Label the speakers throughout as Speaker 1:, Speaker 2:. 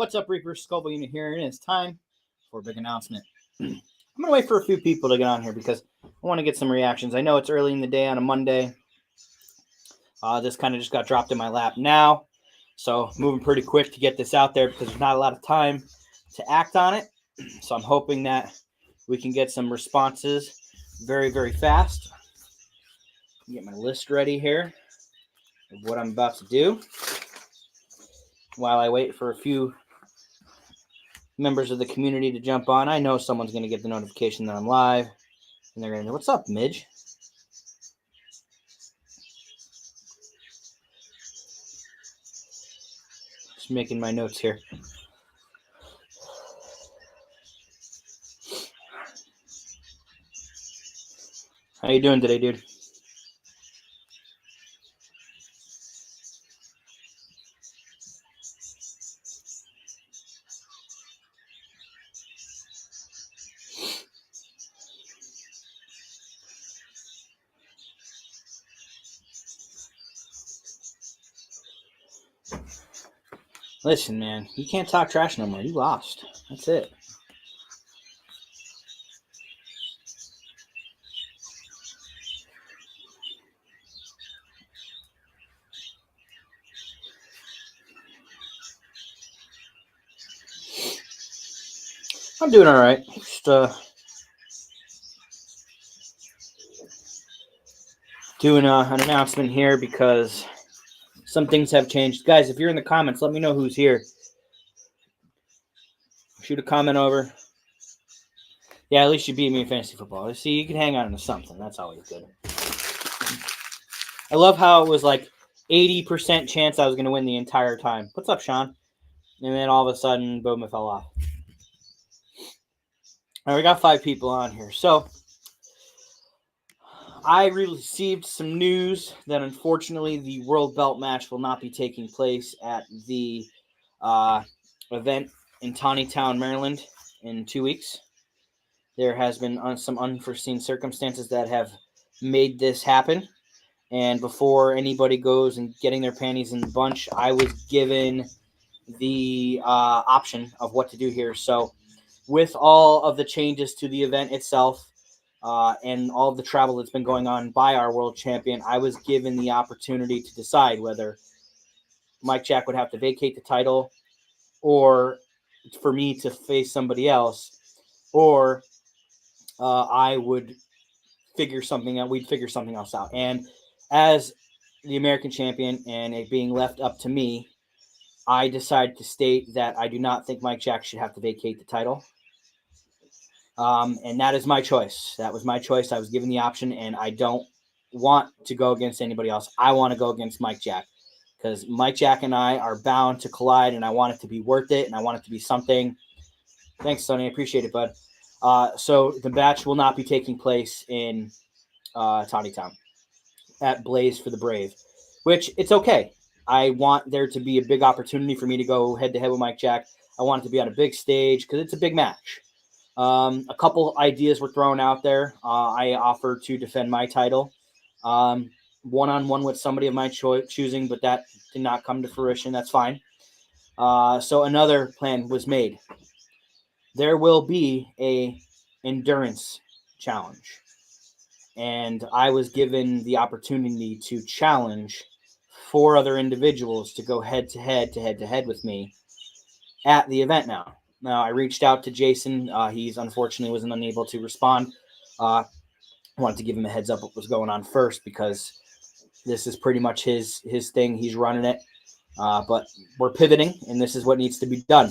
Speaker 1: What's up, Reaper? Scoville Unit here, and it's time for a big announcement. I'm going to wait for a few people to get on here because I want to get some reactions. I know it's early in the day on a Monday. This kind of just got dropped in my lap now, so moving pretty quick to get this out there because there's not a lot of time to act on it. So I'm hoping that we can get some responses very, very fast. Get my list ready here of what I'm about to do while I wait for a few members of the community to jump on. I know someone's going to get the notification that I'm live, and they're going to go, "What's up, Midge?" Just making my notes here. How you doing today, dude? Listen, man, you can't talk trash no more. You lost. That's it. I'm doing all right. Just doing an announcement here because some things have changed. Guys, if you're in the comments, let me know who's here. Shoot a comment over. Yeah, at least you beat me in fantasy football. See, you can hang on to something. That's always good. I love how it was like 80% chance I was going to win the entire time. What's up, Sean? And then all of a sudden, boom, it fell off. All right, we got 5 people on here. So I received some news that unfortunately the World Belt match will not be taking place at the event in Tawnytown, Maryland in 2 weeks. There has been some unforeseen circumstances that have made this happen. And before anybody goes and getting their panties in the bunch, I was given the option of what to do here. So with all of the changes to the event itself and all of the travel that's been going on by our world champion, I was given the opportunity to decide whether Mike Jack would have to vacate the title or for me to face somebody else, or I would figure something out. We'd figure something else out. And as the American champion and it being left up to me, I decided to state that I do not think Mike Jack should have to vacate the title. And that is my choice. That was my choice. I was given the option, and I don't want to go against anybody else. I want to go against Mike Jack because Mike Jack and I are bound to collide, and I want it to be worth it, and I want it to be something. Thanks, Sonny. I appreciate it, bud. So the match will not be taking place in Tawnytown at Blaze for the Brave, which it's okay. I want there to be a big opportunity for me to go head-to-head with Mike Jack. I want it to be on a big stage because it's a big match. A couple ideas were thrown out there. I offered to defend my title one-on-one with somebody of my choosing, but that did not come to fruition. That's fine. So another plan was made. There will be a endurance challenge. And I was given the opportunity to challenge 4 other individuals to go head-to-head with me at the event now. Now, I reached out to Jason. He's unfortunately wasn't unable to respond. I wanted to give him a heads up what was going on first because this is pretty much his thing. He's running it. But we're pivoting, and this is what needs to be done.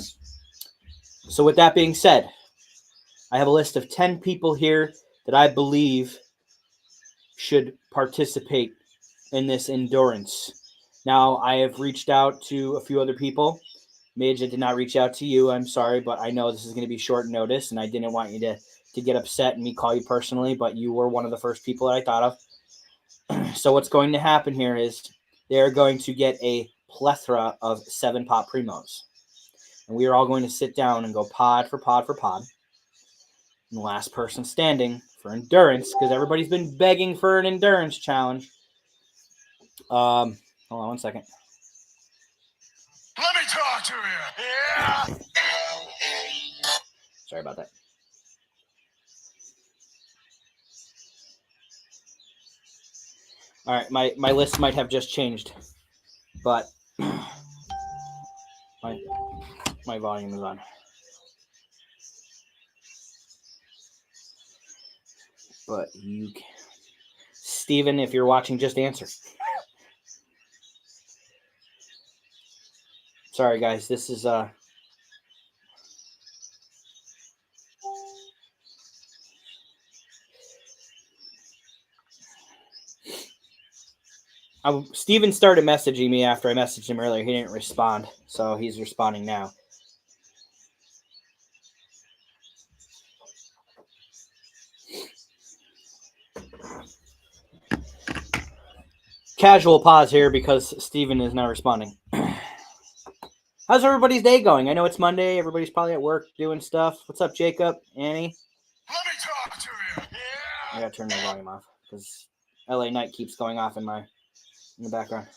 Speaker 1: So with that being said, I have a list of 10 people here that I believe should participate in this endurance. Now, I have reached out to a few other people. Midge, I did not reach out to you. I'm sorry, but I know this is going to be short notice, and I didn't want you to get upset and me call you personally, but you were one of the first people that I thought of. So what's going to happen here is they're going to get a plethora of 7-pot primos. And we are all going to sit down and go pod for pod for pod. And the last person standing for endurance, because everybody's been begging for an endurance challenge. Hold on one second.
Speaker 2: Let me talk to you. Yeah.
Speaker 1: Sorry about that. All right, my list might have just changed, but my volume is on. But you, Steven, if you're watching, just answer. Sorry, guys. This is Steven started messaging me after I messaged him earlier. He didn't respond, so he's responding now. Casual pause here because Steven is not responding. How's everybody's day going? I know it's Monday. Everybody's probably at work doing stuff. What's up, Jacob? Annie?
Speaker 2: Let me talk to you. Yeah.
Speaker 1: I gotta turn the volume off because LA Night keeps going off in the background.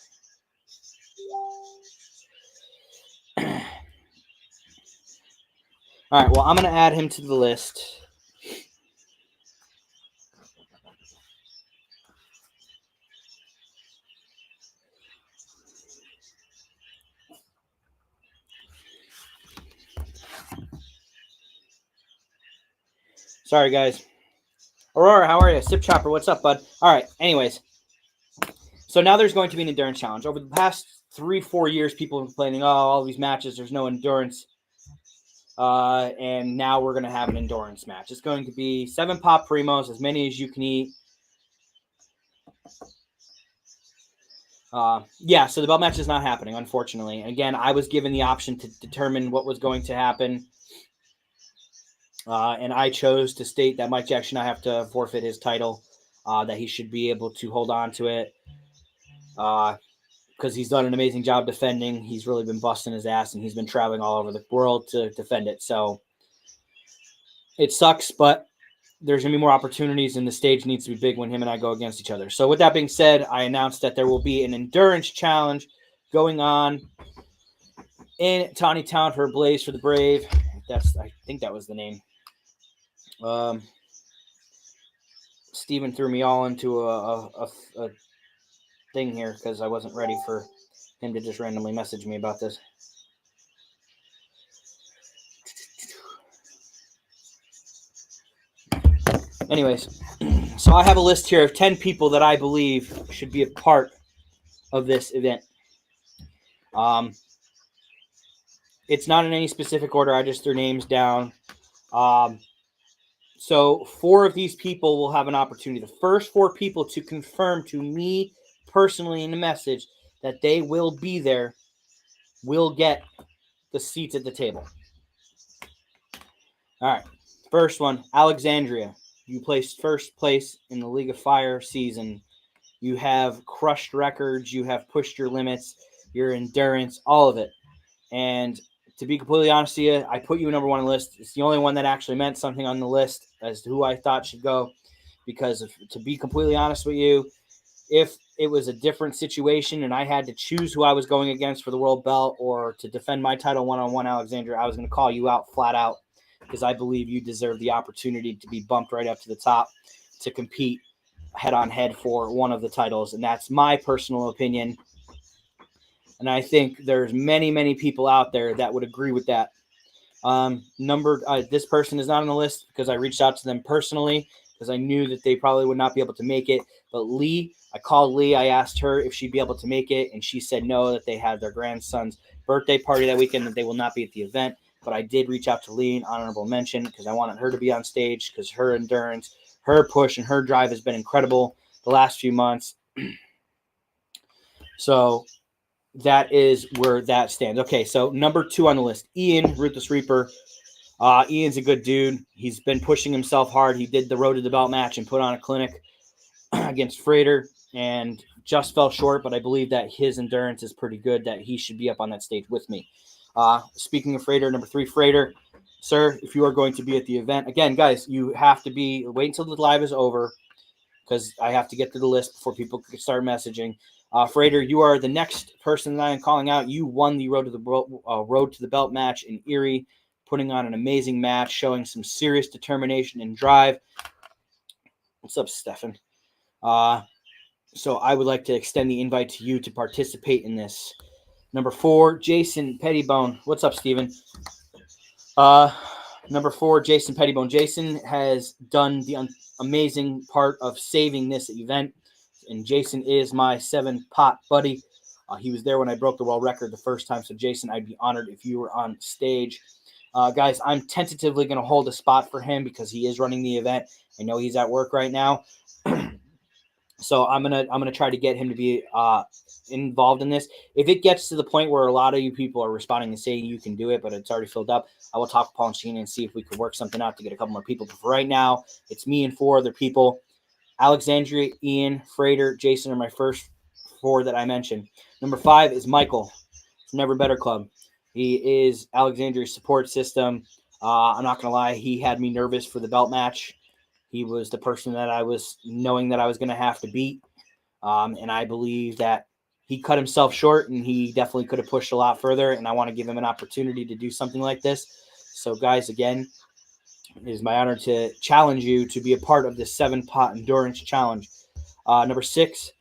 Speaker 1: All right, well, I'm going to add him to the list. Sorry, guys. Aurora, how are you? Sip Chopper, what's up, bud? All right, anyways. So now there's going to be an endurance challenge. Over the past 3-4 years, people have been complaining, all these matches, there's no endurance. And now we're going to have an endurance match. It's going to be 7 Pop Primos, as many as you can eat. So the belt match is not happening, unfortunately. Again, I was given the option to determine what was going to happen. And I chose to state that Mike Jack should not have to forfeit his title, that he should be able to hold on to it. Because he's done an amazing job defending. He's really been busting his ass, and he's been traveling all over the world to defend it. So it sucks, but there's going to be more opportunities, and the stage needs to be big when him and I go against each other. So with that being said, I announced that there will be an endurance challenge going on in Tawny Town for Blaze for the Brave. I think that was the name. Steven threw me all into a thing here because I wasn't ready for him to just randomly message me about this. Anyways, so I have a list here of 10 people that I believe should be a part of this event. It's not in any specific order. I just threw names down. So 4 of these people will have an opportunity. The first 4 people to confirm to me personally in the message that they will be there will get the seats at the table. All right. First one, Alexandria. You placed first place in the League of Fire season. You have crushed records. You have pushed your limits, your endurance, all of it. And to be completely honest with you, I put you number 1 on the list. It's the only one that actually meant something on the list as to who I thought should go. Because to be completely honest with you, if it was a different situation and I had to choose who I was going against for the world belt or to defend my title one-on-one, Alexandria, I was going to call you out flat out because I believe you deserve the opportunity to be bumped right up to the top to compete head-on-head for one of the titles. And that's my personal opinion. And I think there's many, many people out there that would agree with that. This person is not on the list because I reached out to them personally because I knew that they probably would not be able to make it. But Lee, I called Lee. I asked her if she'd be able to make it, and she said no, that they had their grandson's birthday party that weekend, that they will not be at the event. But I did reach out to Lee, an honorable mention, because I wanted her to be on stage because her endurance, her push, and her drive has been incredible the last few months. So that is where that stands. Okay, so number 2 on the list, Ian, Ruthless Reaper. Ian's a good dude. He's been pushing himself hard. He did the Road to the Belt match and put on a clinic against Freighter and just fell short, but I believe that his endurance is pretty good, that he should be up on that stage with me. Speaking of Freighter, number 3, Freighter. Sir, if you are going to be at the event, again, guys, you have to wait until the live is over because I have to get to the list before people can start messaging. Freighter, you are the next person that I am calling out. You won the road to the belt match in Erie, putting on an amazing match, showing some serious determination and drive. What's up, Stefan? So I would like to extend the invite to you to participate in this. Number 4, Jason Pettibone. What's up, Steven? Number 4, Jason Pettibone. Jason has done the amazing part of saving this event, and Jason is my 7-pot buddy. He was there when I broke the world record the first time, so Jason, I'd be honored if you were on stage. Guys, I'm tentatively going to hold a spot for him because he is running the event. I know he's at work right now. So I'm gonna try to get him to be involved in this. If it gets to the point where a lot of you people are responding and saying you can do it, but it's already filled up, I will talk to Paul and Sheena and see if we could work something out to get a couple more people. But for right now, it's me and 4 other people. Alexandria, Ian, Freighter, Jason are my first 4 that I mentioned. Number 5 is Michael from Never Better Club. He is Alexandria's support system. I'm not gonna lie, he had me nervous for the belt match. He was the person that I was knowing that I was going to have to beat. And I believe that he cut himself short and he definitely could have pushed a lot further. And I want to give him an opportunity to do something like this. So, guys, again, it is my honor to challenge you to be a part of this 7-pot endurance challenge. Number 6,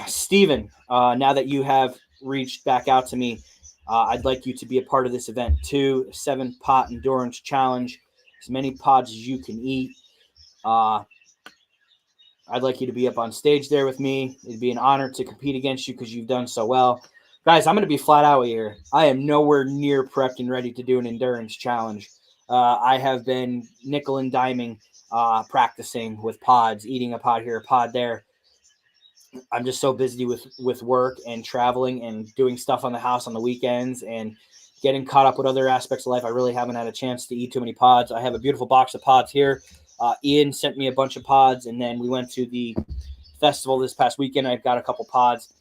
Speaker 1: Steven, now that you have reached back out to me, I'd like you to be a part of this event too. 7-pot endurance challenge, as many pods as you can eat. I'd like you to be up on stage there with me. It'd be an honor to compete against you because you've done so well. Guys, I'm going to be flat out here. I am nowhere near prepped and ready to do an endurance challenge. I have been nickel and diming, practicing with pods, eating a pod here, a pod there. I'm just so busy with work and traveling and doing stuff on the house on the weekends and getting caught up with other aspects of life. I really haven't had a chance to eat too many pods. I have a beautiful box of pods here. Ian sent me a bunch of pods, and then we went to the festival this past weekend. I've got a couple pods.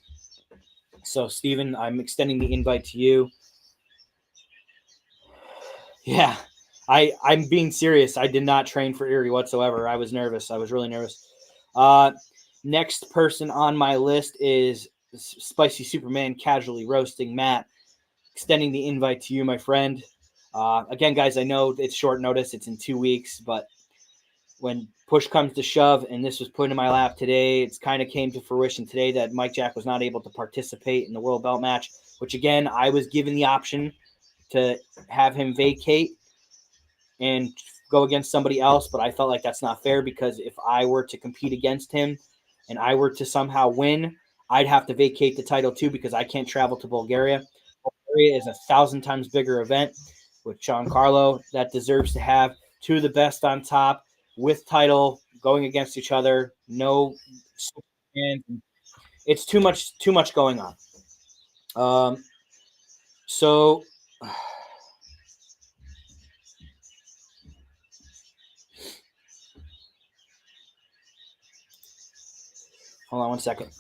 Speaker 1: So, Steven, I'm extending the invite to you. Yeah, I'm being serious. I did not train for Erie whatsoever. I was nervous. I was really nervous. Next person on my list is Spicy Superman Casually Roasting Matt. Extending the invite to you, my friend. Again, guys, I know it's short notice. It's in 2 weeks, but when push comes to shove, and this was put in my lap today, it's kind of came to fruition today that Mike Jack was not able to participate in the world belt match, which, again, I was given the option to have him vacate and go against somebody else, but I felt like that's not fair because if I were to compete against him and I were to somehow win, I'd have to vacate the title too because I can't travel to Bulgaria. Bulgaria is 1,000 times bigger event with Giancarlo that deserves to have 2 of the best on top with title going against each other. No, it's too much going on. So hold on one second.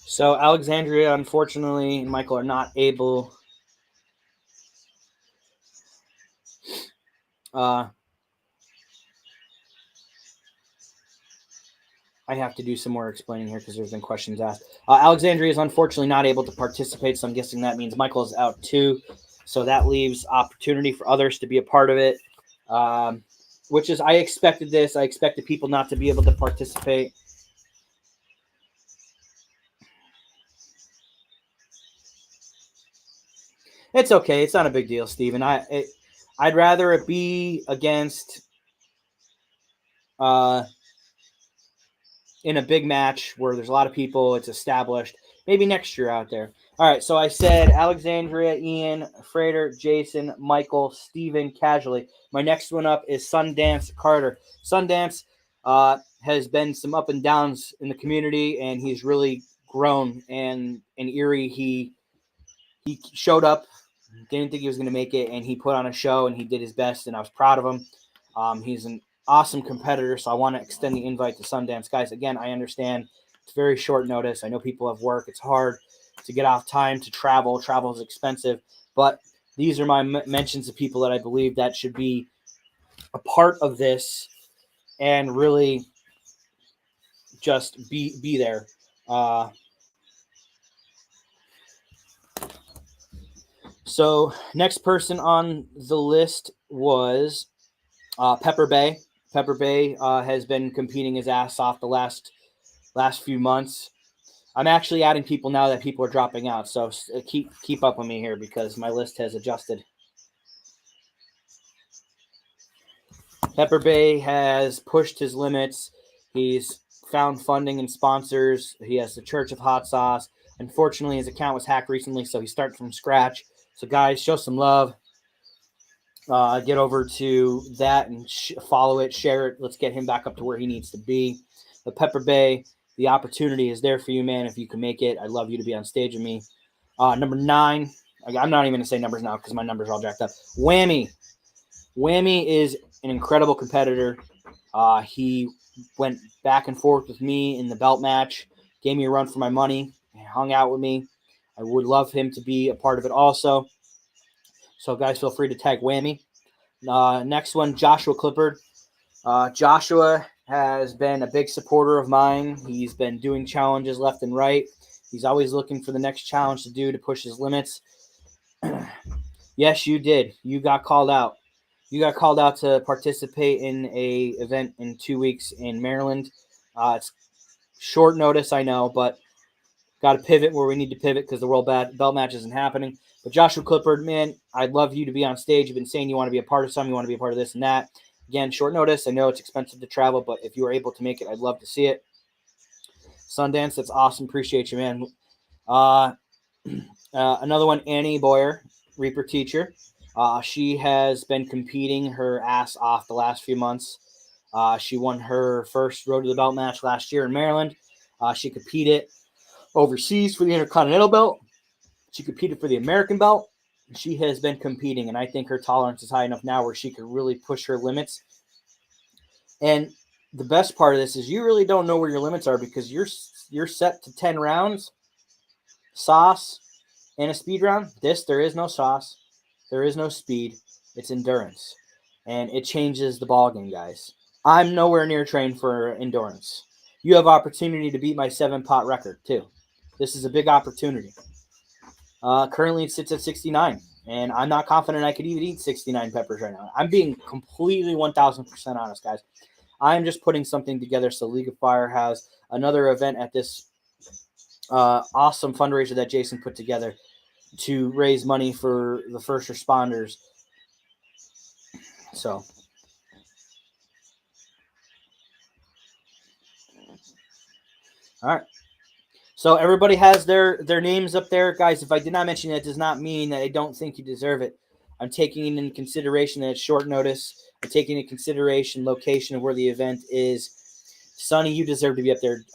Speaker 1: So Alexandria, unfortunately, and Michael are not able. I have to do some more explaining here because there's been questions asked. Alexandria is unfortunately not able to participate, so I'm guessing that means Michael is out too. So that leaves opportunity for others to be a part of it, which is I expected this. I expected people not to be able to participate. It's okay. It's not a big deal, Steven. I'd rather it be against in a big match where there's a lot of people, it's established. Maybe next year out there. All right, so I said Alexandria, Ian, Freighter, Jason, Michael, Steven, Casually. My next one up is Sundance Carter. Sundance has been some up and downs in the community, and he's really grown. And in Erie, he showed up Didn't think he was going to make it, and he put on a show, and he did his best, and I was proud of him. He's an awesome competitor, so I want to extend the invite to Sundance. Guys, again, I understand it's very short notice. I know people have work. It's hard to get off time to travel. Travel is expensive, but these are my mentions of people that I believe that should be a part of this and really just be there. So next person on the list was Pepper Bay. Pepper Bay has been competing his ass off the last few months. I'm actually adding people now that people are dropping out, so keep up with me here because my list has adjusted. Pepper Bay has pushed his limits. He's found funding and sponsors. He has the Church of Hot Sauce. Unfortunately, his account was hacked recently, so he started from scratch. So, guys, show some love. Get over to that and follow it, share it. Let's get him back up to where he needs to be. But Pepper Bay, the opportunity is there for you, man. If you can make it, I'd love you to be on stage with me. Number 9. I'm not even going to say numbers now because my numbers are all jacked up. Whammy. Whammy is an incredible competitor. He went back and forth with me in the belt match, gave me a run for my money, hung out with me. I would love him to be a part of it also. So, guys, feel free to tag Whammy. Next one, Joshua Clippard. Joshua has been a big supporter of mine. He's been doing challenges left and right. He's always looking for the next challenge to do to push his limits. Yes, you did. You got called out. You got called out to participate in a event in 2 weeks in Maryland. It's short notice, I know, but got to pivot where we need to pivot because the World Belt match isn't happening. But Joshua Clippard, man, I'd love you to be on stage. You've been saying you want to be a part of something, you want to be a part of this and that. Again, short notice. I know it's expensive to travel, but if you are able to make it, I'd love to see it. Sundance, that's awesome. Appreciate you, man. Another one, Annie Boyer, Reaper teacher. She has been competing her ass off the last few months. She won her first Road to the Belt match last year in Maryland. She competed overseas for the Intercontinental belt. She competed for the American belt. She has been competing, and I think her tolerance is high enough now where she could really push her limits. And the best part of this is you really don't know where your limits are because you're set to 10 rounds, sauce, and a speed round. There is no sauce. There is no speed. It's endurance. And it changes the ballgame, guys. I'm nowhere near trained for endurance. You have opportunity to beat my 7-pot record, too. This is a big opportunity. Currently, it sits at 69, and I'm not confident I could even eat 69 peppers right now. I'm being completely 1,000% honest, guys. I'm just putting something together so League of Fire has another event at this awesome fundraiser that Jason put together to raise money for the first responders. So, all right. So everybody has their names up there. Guys, if I did not mention that, does not mean that I don't think you deserve it. I'm taking into consideration that it's short notice. I'm taking into consideration location of where the event is. Sonny, you deserve to be up there.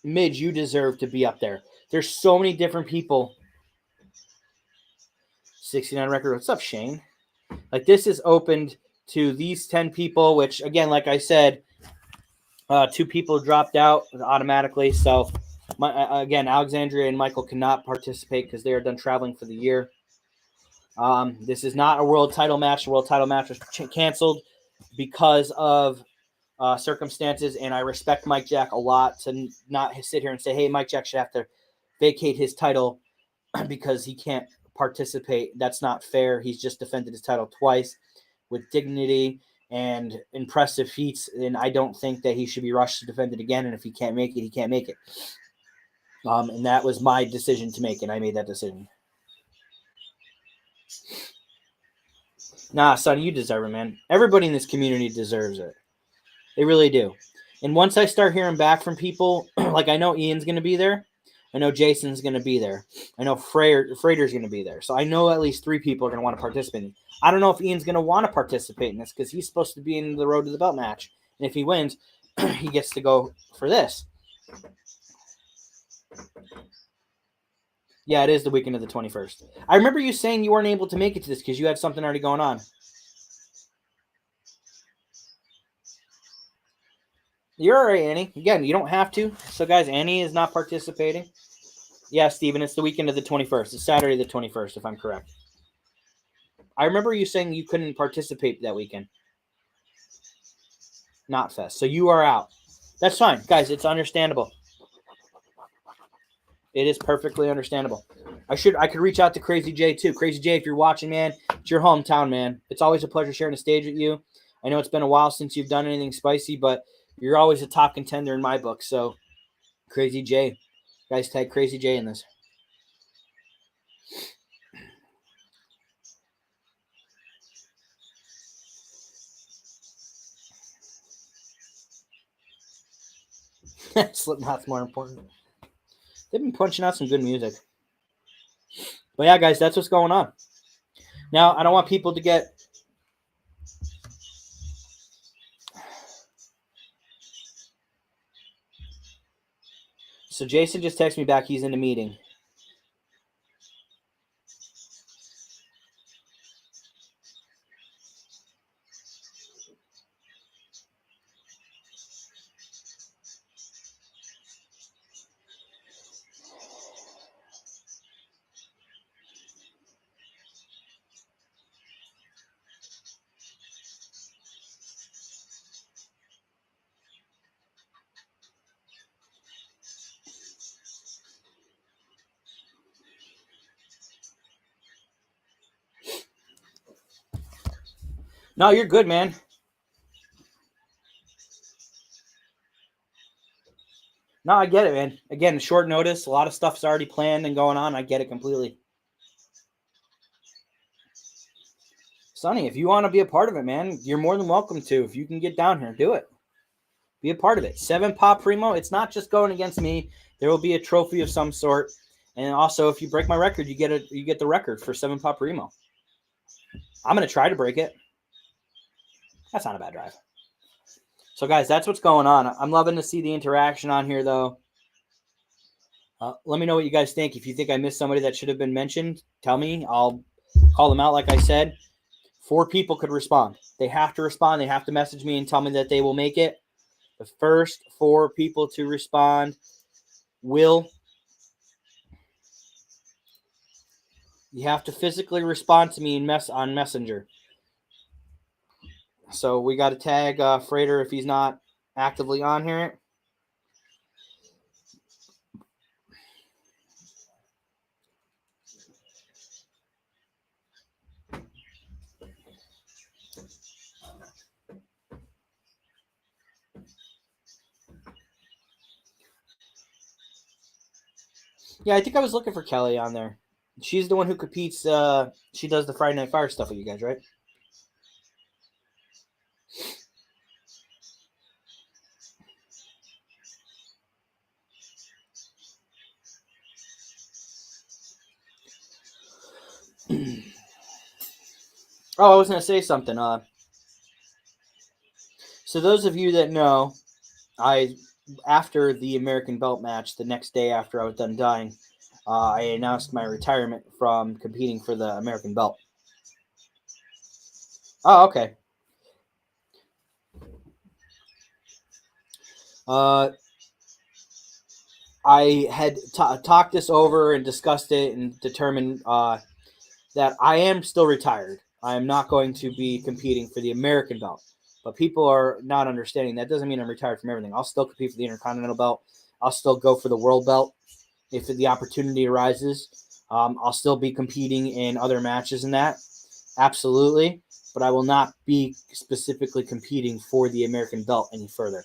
Speaker 1: Midge, you deserve to be up there. There's so many different people. 69 record. What's up, Shane? Like, this is opened to these 10 people, which, again, like I said, 2 people dropped out automatically. So, again, Alexandria and Michael cannot participate because they are done traveling for the year. This is not a world title match. The world title match was canceled because of circumstances, and I respect Mike Jack a lot to not sit here and say, hey, Mike Jack should have to vacate his title because he can't participate. That's not fair. He's just defended his title twice with dignity and impressive feats, and I don't think that he should be rushed to defend it again, and if he can't make it, he can't make it. And that was my decision to make, and I made that decision. Nah, Sonny, you deserve it, man. Everybody in this community deserves it. They really do. And once I start hearing back from people, like I know Ian's going to be there. I know Jason's going to be there. I know Frater's going to be there. So I know at least 3 people are going to want to participate. I don't know if Ian's going to want to participate in this because he's supposed to be in the Road to the Belt match. And if he wins, he gets to go for this. Yeah, it is the weekend of the 21st. I remember you saying you weren't able to make it to this because you had something already going on. You're all right, Annie. Again, you don't have to. So, guys, Annie is not participating. Yeah, Steven, it's the weekend of the 21st. It's Saturday the 21st, if I'm correct. I remember you saying you couldn't participate that weekend. Not Fest. So you are out. That's fine. Guys, it's understandable. It is perfectly understandable. I could reach out to Crazy J too. Crazy J, if you're watching, man, it's your hometown, man. It's always a pleasure sharing the stage with you. I know it's been a while since you've done anything spicy, but you're always a top contender in my book. So, Crazy J, guys, tag Crazy J in this. Slipknot's more important. They've been punching out some good music. But yeah, guys, that's what's going on. Now, I don't want people to get So Jason just texted me back. He's in a meeting. No, you're good, man. No, I get it, man. Again, short notice. A lot of stuff's already planned and going on. I get it completely. Sonny, if you want to be a part of it, man, you're more than welcome to. If you can get down here, do it. Be a part of it. 7 Pop Primo. It's not just going against me. There will be a trophy of some sort. And also, if you break my record, you get the record for 7 Pop Primo. I'm gonna try to break it. That's not a bad drive. So, guys, that's what's going on. I'm loving to see the interaction on here, though. Let me know what you guys think. If you think I missed somebody that should have been mentioned, tell me. I'll call them out. Like I said, 4 people could respond. They have to respond. They have to message me and tell me that they will make it. The first 4 people to respond will. You have to physically respond to me on Messenger. So we got to tag Freighter if he's not actively on here. Yeah, I think I was looking for Kelly on there. She's the one who competes. She does the Friday Night Fire stuff with you guys, right? Oh, I was going to say something. So those of you that know, after the American Belt match, the next day after I was done dying, I announced my retirement from competing for the American Belt. Oh, okay. I had talked this over and discussed it and determined that I am still retired. I am not going to be competing for the American Belt. But people are not understanding that doesn't mean I'm retired from everything. I'll still compete for the Intercontinental Belt. I'll still go for the World Belt if the opportunity arises. I'll still be competing in other matches in that. Absolutely. But I will not be specifically competing for the American Belt any further.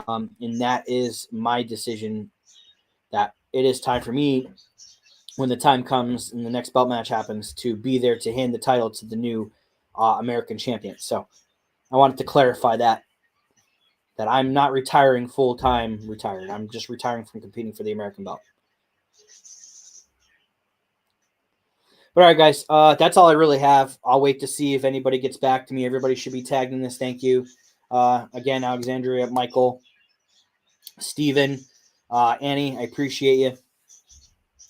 Speaker 1: And that is my decision that it is time for me, when the time comes and the next belt match happens, to be there to hand the title to the new American champion. So I wanted to clarify that I'm not retiring full-time retired. I'm just retiring from competing for the American belt. But all right, guys, that's all I really have. I'll wait to see if anybody gets back to me. Everybody should be tagged in this. Thank you. Again, Alexandria, Michael, Steven, Annie, I appreciate you.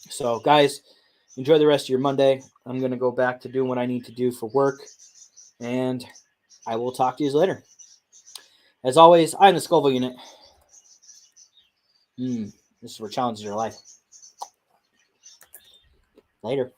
Speaker 1: So, guys, enjoy the rest of your Monday. I'm going to go back to doing what I need to do for work, and I will talk to you later. As always, I'm the Scoville Unit. This is where challenges are life. Later.